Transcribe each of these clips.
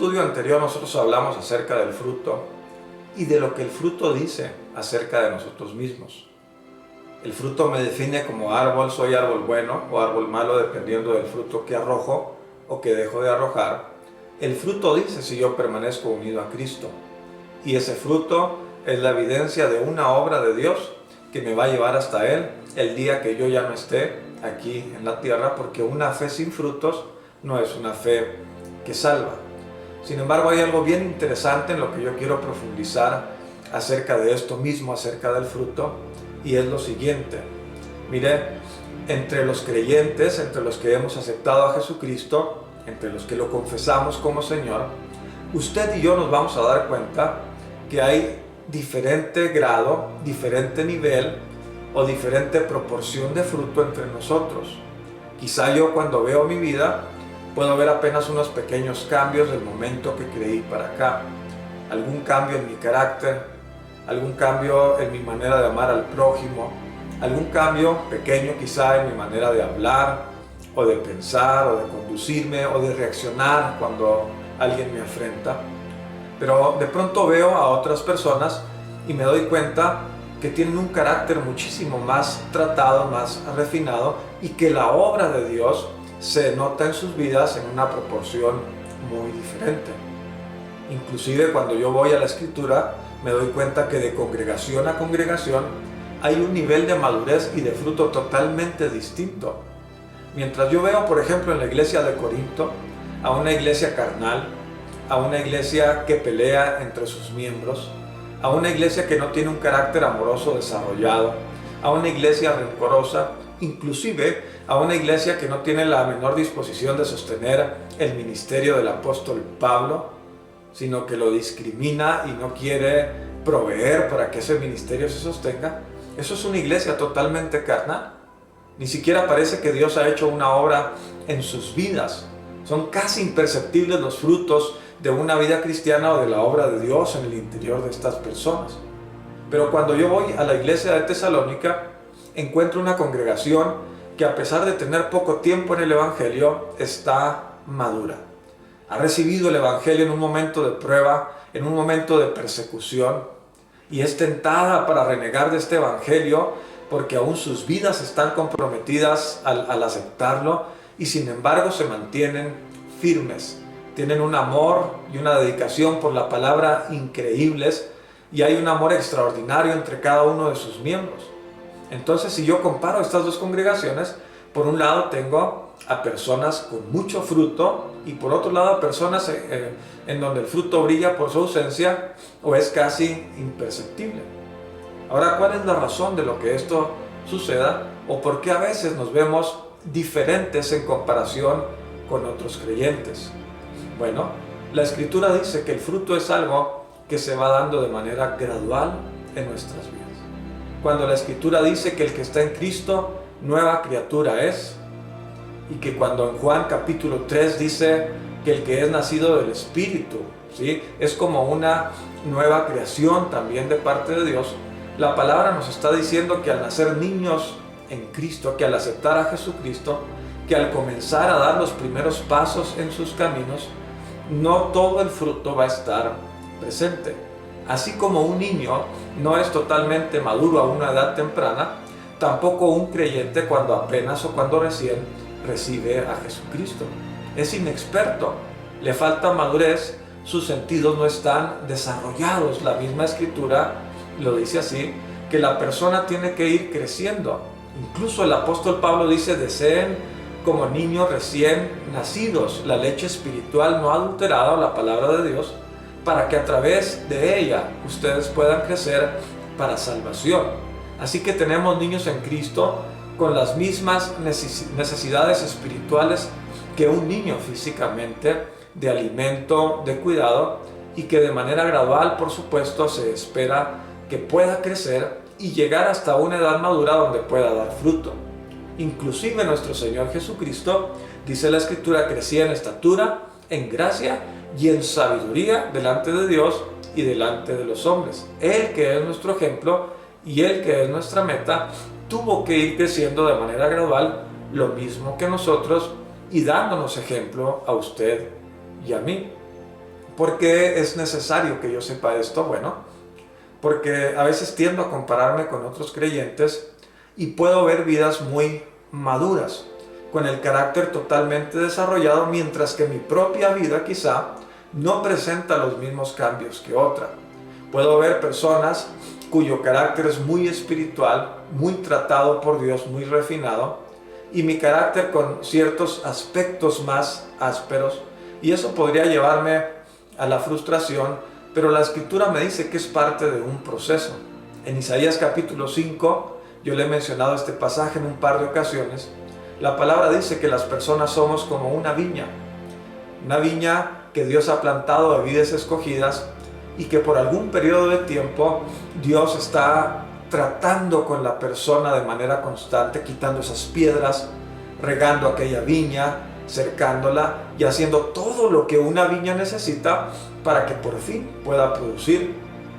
estudio anterior nosotros hablamos acerca del fruto y de lo que el fruto dice acerca de nosotros mismos. El fruto me define como árbol, soy árbol bueno o árbol malo dependiendo del fruto que arrojo o que dejo de arrojar. El fruto dice si yo permanezco unido a Cristo. Y ese fruto es la evidencia de una obra de Dios que me va a llevar hasta Él el día que yo ya no esté aquí en la tierra, porque una fe sin frutos no es una fe que salva. Sin embargo, hay algo bien interesante en lo que yo quiero profundizar acerca de esto mismo, acerca del fruto, y es lo siguiente. Mire, entre los creyentes, entre los que hemos aceptado a Jesucristo, entre los que lo confesamos como Señor, usted y yo nos vamos a dar cuenta que hay diferente grado, diferente nivel o diferente proporción de fruto entre nosotros. Quizá yo cuando veo mi vida puedo ver apenas unos pequeños cambios del momento que creí para acá. Algún cambio en mi carácter, algún cambio en mi manera de amar al prójimo, algún cambio pequeño quizá en mi manera de hablar o de pensar o de conducirme o de reaccionar cuando alguien me afrenta. Pero de pronto veo a otras personas y me doy cuenta que tienen un carácter muchísimo más tratado, más refinado, y que la obra de Dios se nota en sus vidas en una proporción muy diferente. Inclusive cuando yo voy a la Escritura me doy cuenta que de congregación a congregación hay un nivel de madurez y de fruto totalmente distinto. Mientras yo veo, por ejemplo, en la iglesia de Corinto, a una iglesia carnal, a una iglesia que pelea entre sus miembros, a una iglesia que no tiene un carácter amoroso desarrollado, a una iglesia rencorosa, inclusive a una iglesia que no tiene la menor disposición de sostener el ministerio del apóstol Pablo, sino que lo discrimina y no quiere proveer para que ese ministerio se sostenga. Eso es una iglesia totalmente carnal. Ni siquiera parece que Dios ha hecho una obra en sus vidas. Son casi imperceptibles los frutos de una vida cristiana o de la obra de Dios en el interior de estas personas. Pero cuando yo voy a la iglesia de Tesalónica, encuentro una congregación que, a pesar de tener poco tiempo en el Evangelio, está madura. Ha recibido el Evangelio en un momento de prueba, en un momento de persecución, y es tentada para renegar de este Evangelio porque aún sus vidas están comprometidas al aceptarlo, y sin embargo se mantienen firmes. Tienen un amor y una dedicación por la palabra increíbles, y hay un amor extraordinario entre cada uno de sus miembros. Entonces, si yo comparo estas dos congregaciones, por un lado tengo a personas con mucho fruto y por otro lado a personas en donde el fruto brilla por su ausencia o es casi imperceptible. Ahora, ¿cuál es la razón de lo que esto suceda o por qué a veces nos vemos diferentes en comparación con otros creyentes? Bueno, la Escritura dice que el fruto es algo que se va dando de manera gradual en nuestras vidas. Cuando la Escritura dice que el que está en Cristo, nueva criatura es, y que cuando en Juan capítulo 3 dice que el que es nacido del Espíritu, ¿sí?, es como una nueva creación también de parte de Dios, la palabra nos está diciendo que al nacer niños en Cristo, que al aceptar a Jesucristo, que al comenzar a dar los primeros pasos en sus caminos, no todo el fruto va a estar presente. Así como un niño no es totalmente maduro a una edad temprana, tampoco un creyente cuando apenas o cuando recién recibe a Jesucristo. Es inexperto, le falta madurez, sus sentidos no están desarrollados. La misma Escritura lo dice así, que la persona tiene que ir creciendo. Incluso el apóstol Pablo dice: deseen como niños recién nacidos la leche espiritual no adulterada, la palabra de Dios, para que a través de ella ustedes puedan crecer para salvación. Así que tenemos niños en Cristo con las mismas necesidades espirituales que un niño físicamente, de alimento, de cuidado, y que de manera gradual, por supuesto, se espera que pueda crecer y llegar hasta una edad madura donde pueda dar fruto. Inclusive nuestro Señor Jesucristo, dice la Escritura, crecía en estatura, en gracia y en sabiduría delante de Dios y delante de los hombres. Él, que es nuestro ejemplo y Él, que es nuestra meta, tuvo que ir creciendo de manera gradual, lo mismo que nosotros, y dándonos ejemplo a usted y a mí. ¿Por qué es necesario que yo sepa esto? Bueno, porque a veces tiendo a compararme con otros creyentes y puedo ver vidas muy maduras, con el carácter totalmente desarrollado, mientras que mi propia vida quizá no presenta los mismos cambios que otra. Puedo ver personas cuyo carácter es muy espiritual, muy tratado por Dios, muy refinado, y mi carácter con ciertos aspectos más ásperos, y eso podría llevarme a la frustración, pero la Escritura me dice que es parte de un proceso. En Isaías capítulo 5, yo le he mencionado este pasaje en un par de ocasiones. La palabra dice que las personas somos como una viña que Dios ha plantado de vides escogidas, y que por algún periodo de tiempo Dios está tratando con la persona de manera constante, quitando esas piedras, regando aquella viña, cercándola y haciendo todo lo que una viña necesita para que por fin pueda producir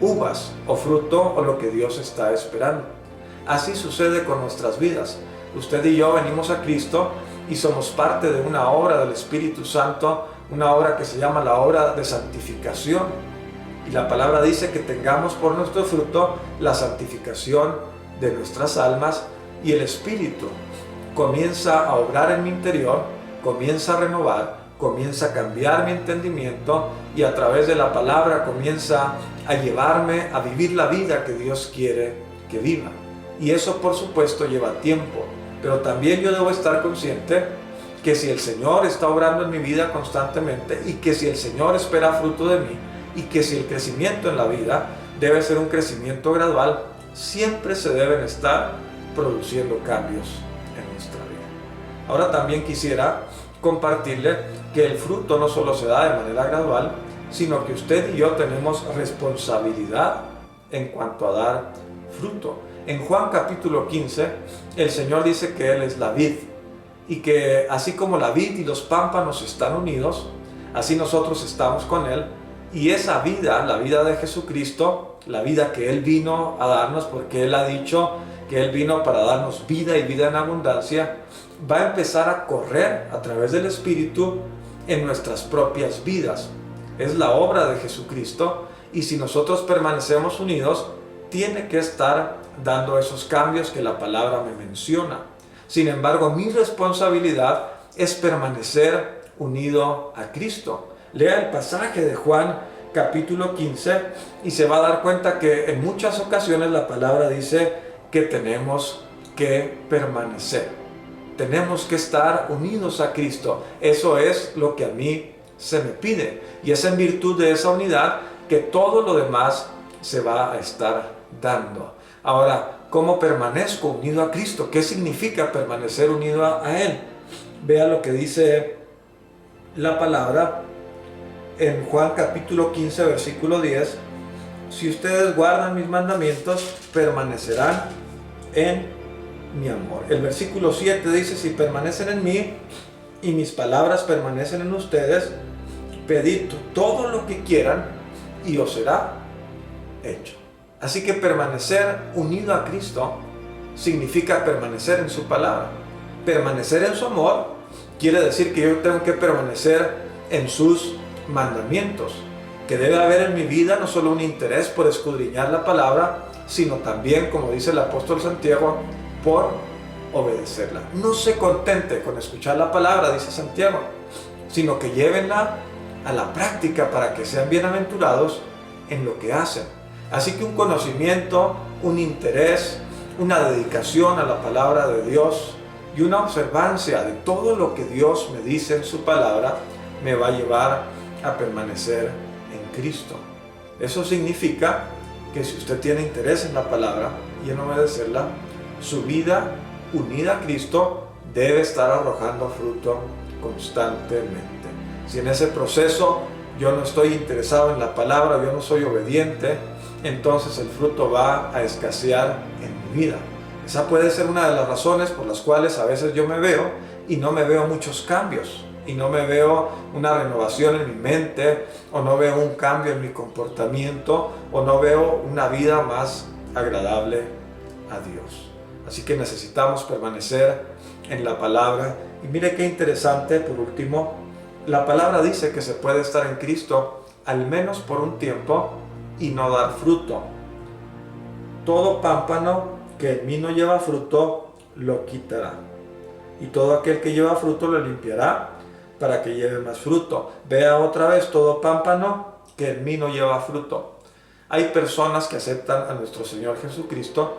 uvas o fruto o lo que Dios está esperando. Así sucede con nuestras vidas. Usted y yo venimos a Cristo y somos parte de una obra del Espíritu Santo, una obra que se llama la obra de santificación. Y la palabra dice que tengamos por nuestro fruto la santificación de nuestras almas, y el Espíritu comienza a obrar en mi interior, comienza a renovar, comienza a cambiar mi entendimiento, y a través de la palabra comienza a llevarme a vivir la vida que Dios quiere que viva. Y eso por supuesto lleva tiempo, pero también yo debo estar consciente que si el Señor está obrando en mi vida constantemente, y que si el Señor espera fruto de mí, y que si el crecimiento en la vida debe ser un crecimiento gradual, siempre se deben estar produciendo cambios en nuestra vida. Ahora también quisiera compartirle que el fruto no solo se da de manera gradual, sino que usted y yo tenemos responsabilidad en cuanto a dar fruto. En Juan capítulo 15, el Señor dice que Él es la vid, y que así como la vid y los pámpanos están unidos, así nosotros estamos con Él. Y esa vida, la vida de Jesucristo, la vida que Él vino a darnos, porque Él ha dicho que Él vino para darnos vida y vida en abundancia, va a empezar a correr a través del Espíritu en nuestras propias vidas. Es la obra de Jesucristo, y si nosotros permanecemos unidos, tiene que estar dando esos cambios que la palabra me menciona. Sin embargo, mi responsabilidad es permanecer unido a Cristo. Lea el pasaje de Juan capítulo 15 y se va a dar cuenta que en muchas ocasiones la palabra dice que tenemos que permanecer. Tenemos que estar unidos a Cristo. Eso es lo que a mí se me pide. Y es en virtud de esa unidad que todo lo demás se va a estar dando. Ahora, ¿cómo permanezco unido a Cristo? ¿Qué significa permanecer unido a Él? Vea lo que dice la palabra en Juan capítulo 15, versículo 10. Si ustedes guardan mis mandamientos, permanecerán en mi amor. El versículo 7 dice: si permanecen en mí y mis palabras permanecen en ustedes, pedid todo lo que quieran y os será hecho. Así que permanecer unido a Cristo significa permanecer en su palabra. Permanecer en su amor quiere decir que yo tengo que permanecer en sus mandamientos, que debe haber en mi vida no solo un interés por escudriñar la palabra, sino también, como dice el apóstol Santiago, por obedecerla. No se contente con escuchar la palabra, dice Santiago, sino que llévenla a la práctica para que sean bienaventurados en lo que hacen. Así que un conocimiento, un interés, una dedicación a la palabra de Dios y una observancia de todo lo que Dios me dice en su palabra me va a llevar a permanecer en Cristo. Eso significa que si usted tiene interés en la palabra y en obedecerla, su vida unida a Cristo debe estar arrojando fruto constantemente. Si en ese proceso yo no estoy interesado en la palabra, yo no soy obediente, entonces el fruto va a escasear en mi vida. Esa puede ser una de las razones por las cuales a veces yo me veo y no me veo muchos cambios, y no me veo una renovación en mi mente, o no veo un cambio en mi comportamiento, o no veo una vida más agradable a Dios. Así que necesitamos permanecer en la palabra. Y mire qué interesante, por último, la palabra dice que se puede estar en Cristo al menos por un tiempo, y no dar fruto. Todo pámpano que en mí no lleva fruto, lo quitará. Y todo aquel que lleva fruto lo limpiará para que lleve más fruto. Vea otra vez, todo pámpano que en mí no lleva fruto. Hay personas que aceptan a nuestro Señor Jesucristo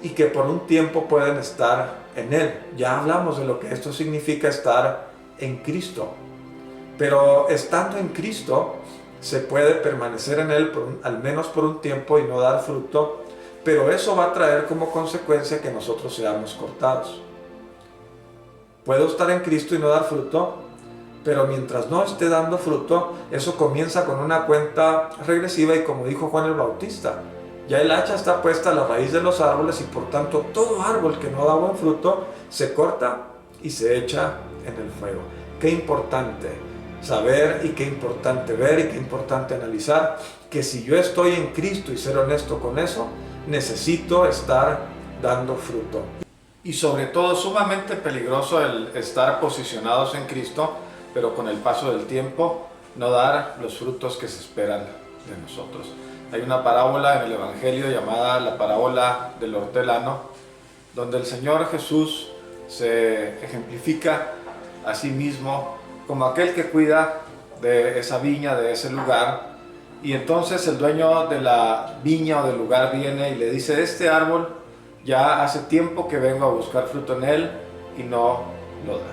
y que por un tiempo pueden estar en Él. Ya hablamos de lo que esto significa estar en Cristo. Pero estando en Cristo, se puede permanecer en Él al menos por un tiempo y no dar fruto, pero eso va a traer como consecuencia que nosotros seamos cortados. Puedo estar en Cristo y no dar fruto, pero mientras no esté dando fruto, eso comienza con una cuenta regresiva y como dijo Juan el Bautista, ya el hacha está puesta a la raíz de los árboles y por tanto todo árbol que no da buen fruto se corta y se echa en el fuego. Qué importante saber y qué importante ver y qué importante analizar que si yo estoy en Cristo y ser honesto con eso, necesito estar dando fruto. Y sobre todo sumamente peligroso el estar posicionados en Cristo, pero con el paso del tiempo no dar los frutos que se esperan de nosotros. Hay una parábola en el Evangelio llamada la parábola del hortelano, donde el Señor Jesús se ejemplifica a sí mismo como aquel que cuida de esa viña, de ese lugar, y entonces el dueño de la viña o del lugar viene y le dice: este árbol ya hace tiempo que vengo a buscar fruto en él y no lo da.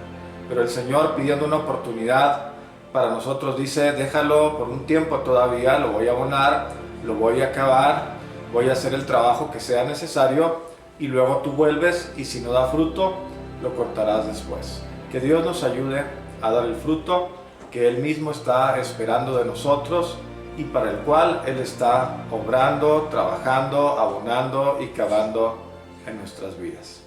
Pero el Señor, pidiendo una oportunidad para nosotros, dice: déjalo por un tiempo todavía, lo voy a abonar, lo voy a cavar, voy a hacer el trabajo que sea necesario y luego tú vuelves y si no da fruto, lo cortarás después. Que Dios nos ayude a dar el fruto que Él mismo está esperando de nosotros y para el cual Él está obrando, trabajando, abonando y cavando en nuestras vidas.